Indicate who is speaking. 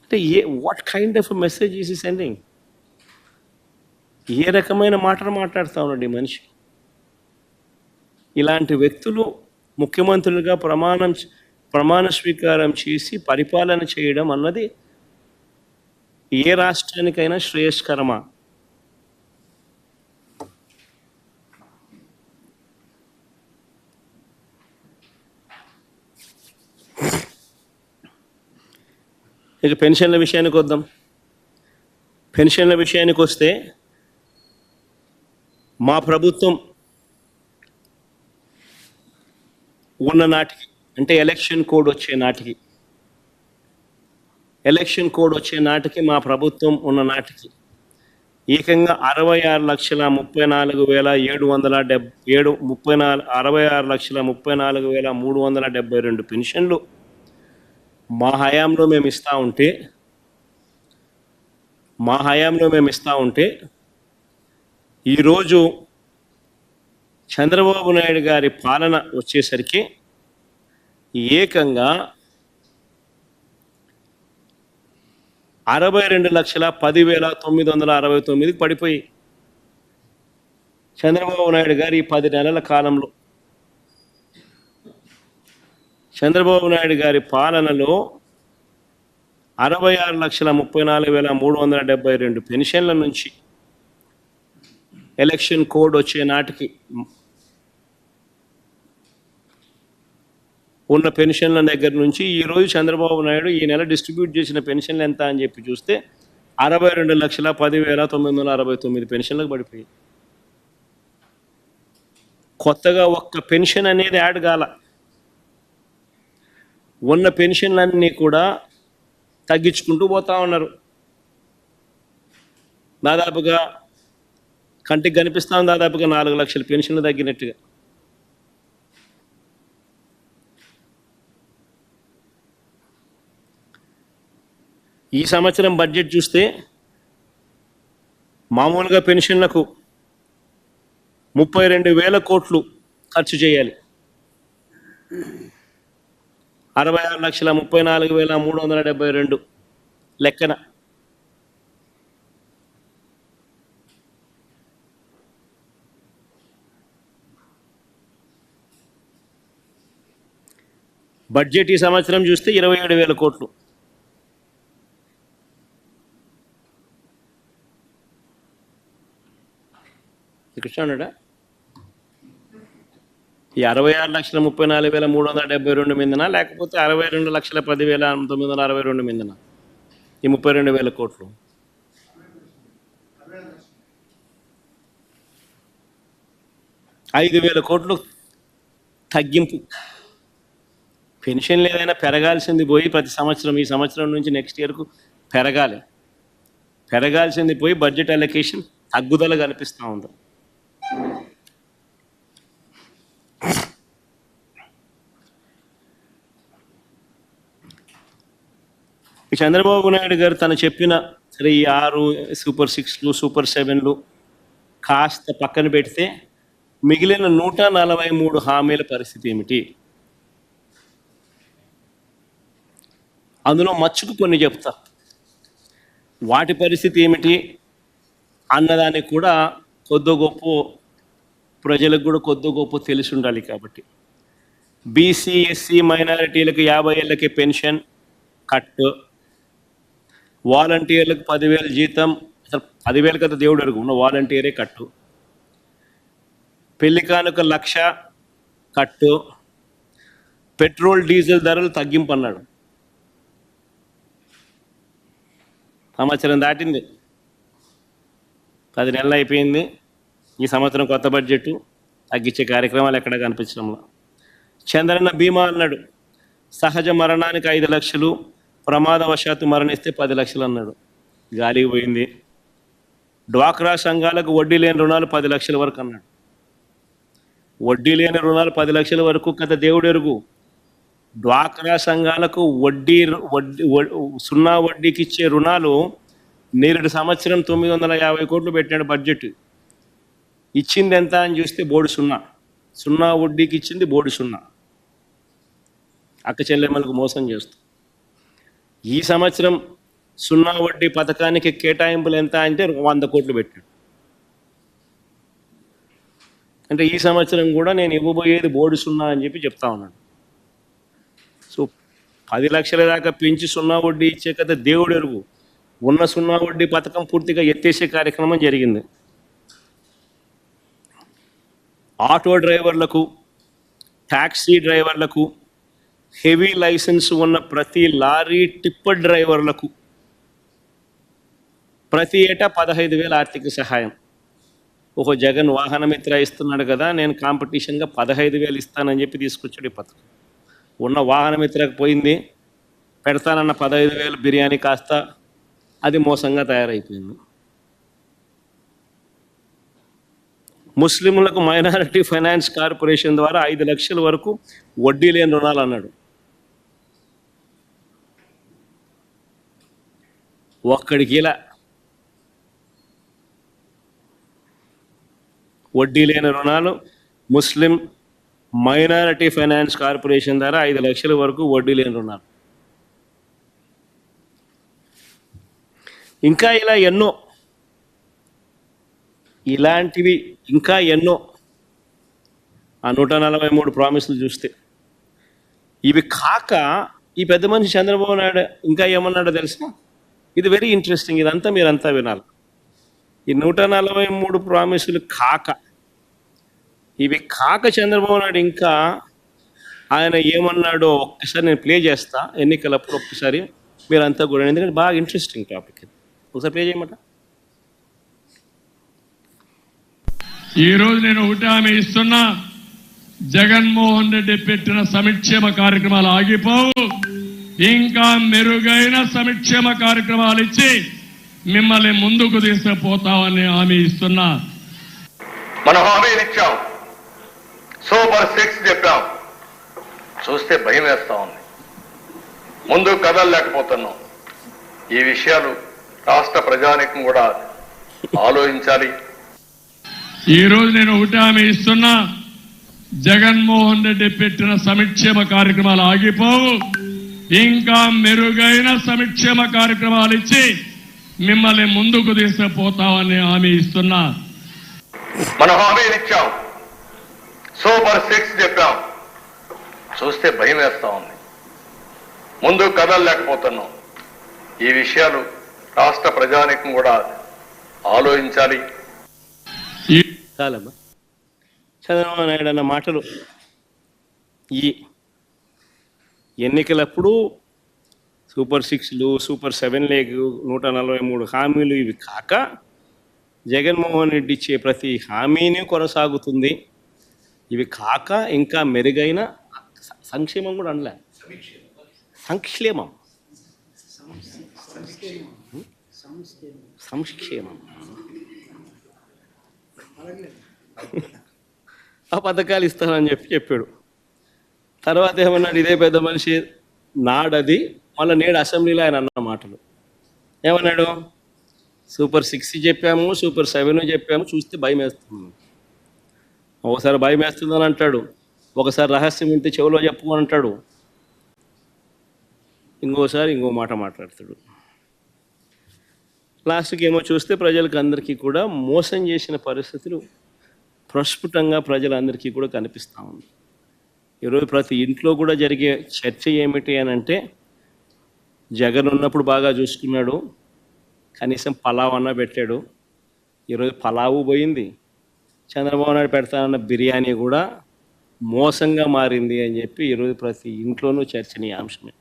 Speaker 1: అంటే what kind of message is ఈ sending? ఏ రకమైన మాటలు మాట్లాడుతూ ఉన్నాడు ఈ మనిషి? ఇలాంటి వ్యక్తులు ముఖ్యమంత్రులుగా ప్రమాణ స్వీకారం చేసి పరిపాలన చేయడం అన్నది ఏ రాష్ట్రానికైనా శ్రేయస్కరమా? ఇక పెన్షన్ల విషయానికి వద్దాం. పెన్షన్ల విషయానికి వస్తే మా ప్రభుత్వం ఉన్న నాటికి, అంటే ఎలక్షన్ కోడ్ వచ్చే నాటికి మా ప్రభుత్వం ఉన్న నాటికి ఏకంగా 66,34,372 పెన్షన్లు మా హయాంలో మేము ఇస్తా ఉంటే ఈరోజు చంద్రబాబు నాయుడు గారి పాలన వచ్చేసరికి ఏకంగా 62,10,969 పడిపోయి, చంద్రబాబు నాయుడు గారి 10 నెలల కాలంలో, చంద్రబాబు నాయుడు గారి పాలనలో 66,34,372 పెన్షన్ల నుంచి ఎలక్షన్ కోడ్ వచ్చే నాటికి ఉన్న పెన్షన్ల దగ్గర నుంచి ఈరోజు చంద్రబాబు నాయుడు ఈ నెల డిస్ట్రిబ్యూట్ చేసిన పెన్షన్లు ఎంత అని చెప్పి చూస్తే 62,10,969 పెన్షన్లకు పడిపోయి, కొత్తగా ఒక్క పెన్షన్ అనేది యాడ్ కాల. ఉన్న పెన్షన్లన్నీ కూడా తగ్గించుకుంటూ పోతా ఉన్నారు. దాదాపుగా కంటికి కనిపిస్తాం, దాదాపుగా 4 లక్షల పెన్షన్లు తగ్గినట్టుగా. ఈ సంవత్సరం బడ్జెట్ చూస్తే మామూలుగా పెన్షన్లకు 32,000 కోట్లు ఖర్చు చేయాలి. 66,34,372 లెక్కన. బడ్జెట్ ఈ సంవత్సరం చూస్తే 27,000 కోట్లు. కృష్ణాడా ఈ 66,34,372 మీదనా, లేకపోతే 62,10,962 మీదనా ఈ 32,000 కోట్లు? 5,000 కోట్లు తగ్గింపు. పెన్షన్లు ఏదైనా పెరగాల్సింది పోయి ప్రతి సంవత్సరం, ఈ సంవత్సరం నుంచి నెక్స్ట్ ఇయర్కు పెరగాల్సింది పోయి బడ్జెట్ అలొకేషన్ తగ్గుదల కనిపిస్తూ ఉంది. చంద్రబాబు నాయుడు గారు తను చెప్పిన సరే ఈ 6 సూపర్ 6లు సూపర్ 7లు కాస్త పక్కన పెడితే మిగిలిన 143 హామీల పరిస్థితి ఏమిటి? అందులో మచ్చుకు కొన్ని చెప్తా. వాటి పరిస్థితి ఏమిటి అన్నదానికి కూడా కొద్ది గొప్ప ప్రజలకు కూడా కొద్ది గొప్ప తెలిసి ఉండాలి. కాబట్టి బీసీ ఎస్సీ మైనారిటీలకు 50 ఏళ్ళకి పెన్షన్ కట్, వాలంటీర్లకు 10,000 జీతం, అసలు 10,000 కదా దేవుడు అడుగు, ఉన్న వాలంటీరే కట్టు, పెళ్లి కానుక 1,00,000 కట్టు, పెట్రోల్ డీజిల్ ధరలు తగ్గింపు అన్నాడు. సంవత్సరం దాటింది, 10 నెలలు అయిపోయింది. ఈ సంవత్సరం కొత్త బడ్జెట్ తగ్గించే కార్యక్రమాలు ఎక్కడ కనిపించడంలో. చంద్రన్న బీమా అన్నాడు, సహజ మరణానికి 5 లక్షలు, ప్రమాదవశాత్తు మరణిస్తే 10 లక్షలు అన్నాడు, గాలికి పోయింది. డ్వాక్రా సంఘాలకు వడ్డీ లేని రుణాలు 10 లక్షల వరకు అన్నాడు. వడ్డీ లేని రుణాలు 10 లక్షల వరకు కథ దేవుడు ఎరుగు. డ్వాక్రా సంఘాలకు సున్నా వడ్డీకి ఇచ్చే రుణాలు నేరుడు సంవత్సరం 950 కోట్లు పెట్టాడు బడ్జెట్. ఇచ్చింది ఎంత అని చూస్తే బోర్డు సున్నా వడ్డీకి ఇచ్చింది బోర్డు సున్నా. అక్క చెల్లెమ్మలకు మోసం చేస్తూ ఈ సంవత్సరం సున్నా వడ్డీ పథకానికి కేటాయింపులు ఎంత అంటే 100 కోట్లు పెట్టాడు. అంటే ఈ సంవత్సరం కూడా నేను ఇవ్వబోయేది బోర్డు సున్నా అని చెప్పి చెప్తా ఉన్నాడు. సో 10 లక్షల దాకా పెంచి సున్నా వడ్డీ ఇచ్చే కదా దేవుడు ఎరుగు. ఉన్న సున్నా వడ్డీ పథకం పూర్తిగా ఎత్తేసే కార్యక్రమం జరిగింది. ఆటో డ్రైవర్లకు, ట్యాక్సీ డ్రైవర్లకు, హెవీ లైసెన్స్ ఉన్న ప్రతి లారీ టిప్పర్ డ్రైవర్లకు ప్రతి ఏటా 15,000 ఆర్థిక సహాయం. ఒక జగన్ వాహనమిత్ర ఇస్తున్నాడు కదా, నేను కాంపిటీషన్గా 15,000 ఇస్తానని చెప్పి తీసుకొచ్చాడు ఈ పథకం. ఉన్న వాహనమిత్రకు పోయింది, పెడతానన్న 15,000 బిర్యానీ కాస్త అది మోసంగా తయారైపోయింది. ముస్లింలకు మైనారిటీ ఫైనాన్స్ కార్పొరేషన్ ద్వారా 5 లక్షల వరకు వడ్డీ లేని రుణాలు అన్నాడు. ఒక్కడికి ఇలా వడ్డీ లేని రుణాలు ముస్లిం మైనారిటీ ఫైనాన్స్ కార్పొరేషన్ ద్వారా 5 లక్షల వరకు వడ్డీ లేని రుణాలు. ఇంకా ఇలా ఎన్నో, ఇలాంటివి ఇంకా ఎన్నో. ఆ 143 ప్రామిసులు చూస్తే ఇవి కాక ఈ పెద్ద మనిషి చంద్రబాబు నాయుడు ఇంకా ఏమన్నాడో తెలుసా? ఇది వెరీ ఇంట్రెస్టింగ్, ఇదంతా మీరంతా వినాలి. ఈ 143 ప్రామిసులు కాక, ఇవి కాక చంద్రబాబు నాయుడు ఇంకా ఆయన ఏమన్నాడో ఒక్కసారి నేను ప్లే చేస్తా ఎన్నికలప్పుడు. ఒక్కసారి మీరంతా కూడా, ఎందుకంటే బాగా ఇంట్రెస్టింగ్ టాపిక్ ఇది. ఒకసారి ప్లే చేయమాట.
Speaker 2: ఈరోజు నేను ఒకటి హామీ ఇస్తున్నా, జగన్మోహన్ రెడ్డి పెట్టిన సంక్షేమ కార్యక్రమాలు ఆగిపోవు. ఇంకా మెరుగైన సంక్షేమ కార్యక్రమాలు ఇచ్చి మిమ్మల్ని ముందుకు తీసుకుపోతామని హామీ ఇస్తున్నా.
Speaker 3: మనం హామీలు ఇచ్చాం, సూపర్ 6 చెప్పాం, చూస్తే భయం వేస్తా ఉంది. ముందు కదలలేకపోతున్నాం. ఈ విషయాలు రాష్ట్ర ప్రజానీకం కూడా ఆలోచించాలి.
Speaker 2: ఈరోజు నేను ఒకటి హామీ ఇస్తున్నా, జగన్మోహన్ రెడ్డి పెట్టిన సంక్షేమ కార్యక్రమాలు ఆగిపోవు. ఇంకా మెరుగైన సంక్షేమ కార్యక్రమాలు ఇచ్చి మిమ్మల్ని ముందుకు తీసుకుపోతామని హామీ ఇస్తున్నా.
Speaker 3: మనం హామీలు ఇచ్చాం, సూపర్ 6 చెప్పాం, చూస్తే భయం వేస్తా ఉంది. ముందు కదలలేకపోతున్నాం. ఈ విషయాలు రాష్ట్ర ప్రజానీకం కూడా ఆలోచించాలి.
Speaker 1: చాలమ్మా. చంద్రబాబు నాయుడు అన్న మాటలు ఈ ఎన్నికలప్పుడు సూపర్ 6లు, సూపర్ 7 లేగు, 143 హామీలు ఇవి కాక జగన్మోహన్ రెడ్డి ఇచ్చే ప్రతి హామీని కొనసాగుతుంది. ఇవి కాక ఇంకా మెరుగైన సంక్షేమం కూడా అనలే, సంక్షేమం సంక్షేమం ఆ పథకాలు ఇస్తానని చెప్పాడు. తర్వాత ఏమన్నాడు ఇదే పెద్ద మనిషి నాడది, మళ్ళీ నేడు అసెంబ్లీలో ఆయన అన్న మాటలు ఏమన్నాడు? సూపర్ 6 చెప్పాము, సూపర్ 7 చెప్పాము, చూస్తే భయం వేస్తుంది. ఒకసారి భయం వేస్తుందని అంటాడు, ఒకసారి రహస్యం వింటే చెవిలో చెప్పమని అంటాడు, ఇంకోసారి ఇంకో మాట మాట్లాడతాడు. లాస్ట్కి ఏమో చూస్తే ప్రజలకు అందరికీ కూడా మోసం చేసిన పరిస్థితులు ప్రస్ఫుటంగా ప్రజలందరికీ కూడా కనిపిస్తూ ఉంది. ఈరోజు ప్రతి ఇంట్లో కూడా జరిగే చర్చ ఏమిటి అని అంటే, జగన్ ఉన్నప్పుడు బాగా చూసుకున్నాడు, కనీసం పలావ్ అన్న పెట్టాడు. ఈరోజు పలావు పోయింది, చంద్రబాబు నాయుడు పెడతానన్న బిర్యానీ కూడా మోసంగా మారింది అని చెప్పి ఈరోజు ప్రతి ఇంట్లోనూ చర్చనీయాంశమే.